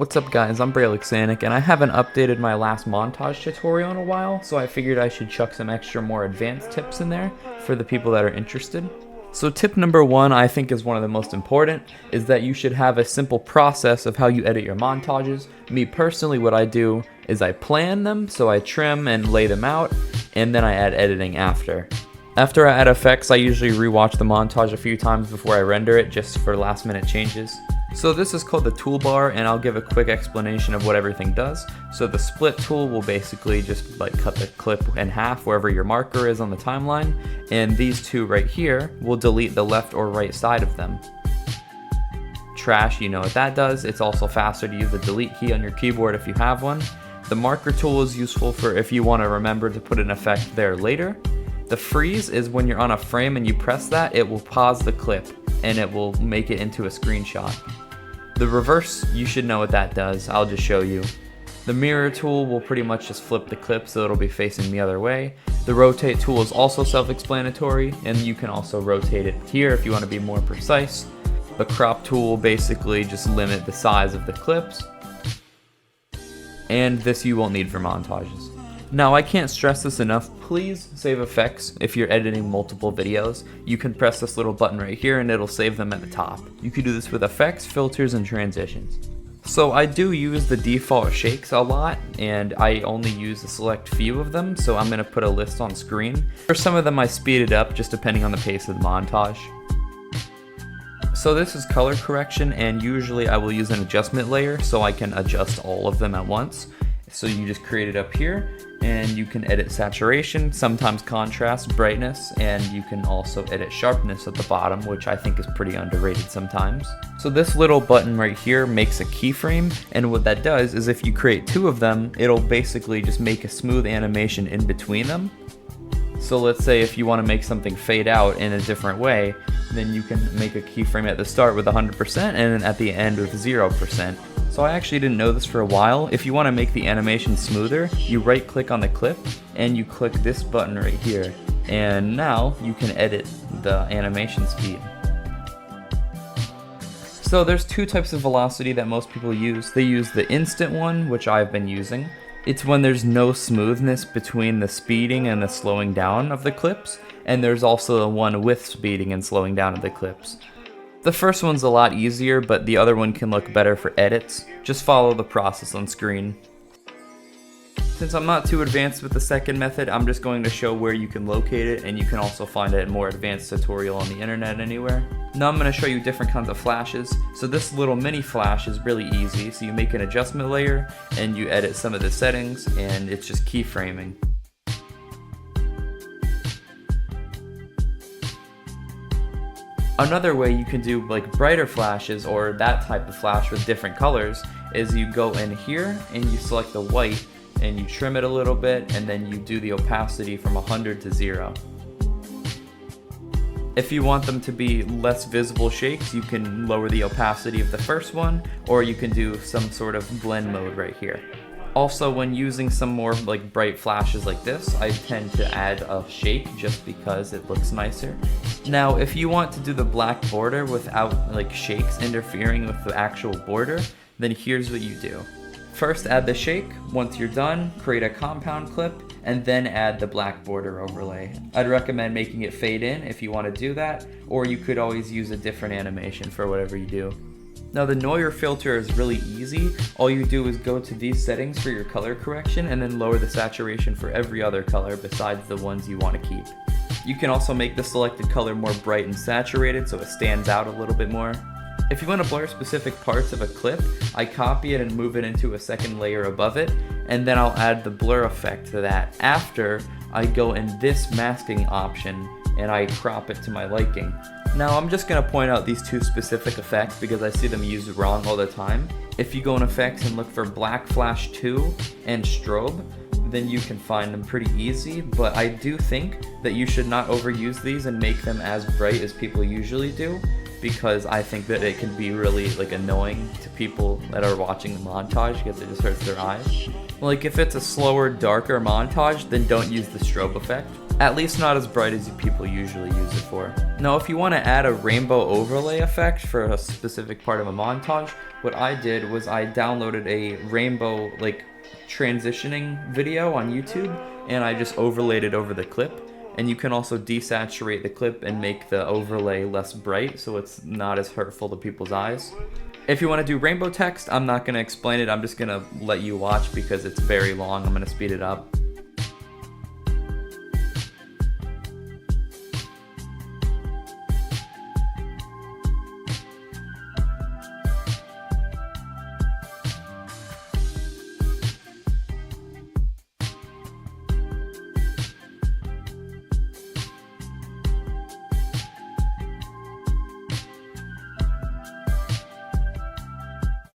What's up guys, I'm Braylixanic, and I haven't updated my last montage tutorial in a while, so I figured I should chuck some extra more advanced tips in there for the people that are interested. So tip number one, I think is one of the most important, is that you should have a simple process of how you edit your montages. Me personally, what I do is I plan them, so I trim and lay them out, and then I add editing after. After I add effects, I usually rewatch the montage a few times before I render it, just for last minute changes. So this is called the toolbar, and I'll give a quick explanation of what everything does. So the split tool will basically just cut the clip in half wherever your marker is on the timeline, and these two right here will delete the left or right side of them. Trash, you know what that does. It's also faster to use the delete key on your keyboard if you have one. The marker tool is useful for if you want to remember to put an effect there later. The freeze is when you're on a frame and you press that, it will pause the clip and it will make it into a screenshot. The reverse, you should know what that does, I'll just show you. The mirror tool will pretty much just flip the clip so it'll be facing the other way. The rotate tool is also self-explanatory, and you can also rotate it here if you want to be more precise. The crop tool will basically just limit the size of the clips. And this you won't need for montages. Now, I can't stress this enough, please save effects if you're editing multiple videos. You can press this little button right here and it'll save them at the top. You can do this with effects, filters, and transitions. So I do use the default shakes a lot, and I only use a select few of them, so I'm going to put a list on screen. For some of them I speed it up just depending on the pace of the montage. So this is color correction, and usually I will use an adjustment layer so I can adjust all of them at once. So you just create it up here, and you can edit saturation, sometimes contrast, brightness, and you can also edit sharpness at the bottom, which I think is pretty underrated sometimes. So this little button right here makes a keyframe, and what that does is if you create two of them, it'll basically just make a smooth animation in between them. So let's say if you want to make something fade out in a different way, then you can make a keyframe at the start with 100% and then at the end with 0%. So I actually didn't know this for a while. If you want to make the animation smoother, you right click on the clip and you click this button right here. And now you can edit the animation speed. So there's two types of velocity that most people use. They use the instant one, which I've been using. It's when there's no smoothness between the speeding and the slowing down of the clips. And there's also the one with speeding and slowing down of the clips. The first one's a lot easier, but the other one can look better for edits. Just follow the process on screen. Since I'm not too advanced with the second method, I'm just going to show where you can locate it, and you can also find a more advanced tutorial on the internet anywhere. Now I'm going to show you different kinds of flashes. So this little mini flash is really easy. So you make an adjustment layer and you edit some of the settings, and it's just keyframing. Another way you can do brighter flashes or that type of flash with different colors is you go in here and you select the white and you trim it a little bit, and then you do the opacity from 100 to 0. If you want them to be less visible shakes, you can lower the opacity of the first one, or you can do some sort of blend mode right here. Also, when using some more bright flashes like this, I tend to add a shake just because it looks nicer. Now, if you want to do the black border without shakes interfering with the actual border, then here's what you do. First, add the shake. Once you're done, create a compound clip, and then add the black border overlay. I'd recommend making it fade in if you want to do that, or you could always use a different animation for whatever you do. Now the Neuer filter is really easy. All you do is go to these settings for your color correction and then lower the saturation for every other color besides the ones you want to keep. You can also make the selected color more bright and saturated so it stands out a little bit more. If you want to blur specific parts of a clip, I copy it and move it into a second layer above it, and then I'll add the blur effect to that after I go in this masking option and I crop it to my liking. Now I'm just going to point out these two specific effects because I see them used wrong all the time. If you go in effects and look for Black Flash 2 and Strobe, then you can find them pretty easy, but I do think that you should not overuse these and make them as bright as people usually do, because I think that it can be really annoying to people that are watching the montage because it just hurts their eyes. If it's a slower, darker montage, then don't use the strobe effect. At least not as bright as people usually use it for. Now if you want to add a rainbow overlay effect for a specific part of a montage, what I did was I downloaded a rainbow like transitioning video on YouTube and I just overlaid it over the clip. And you can also desaturate the clip and make the overlay less bright so it's not as hurtful to people's eyes. If you want to do rainbow text, I'm not going to explain it, I'm just going to let you watch because it's very long, I'm going to speed it up.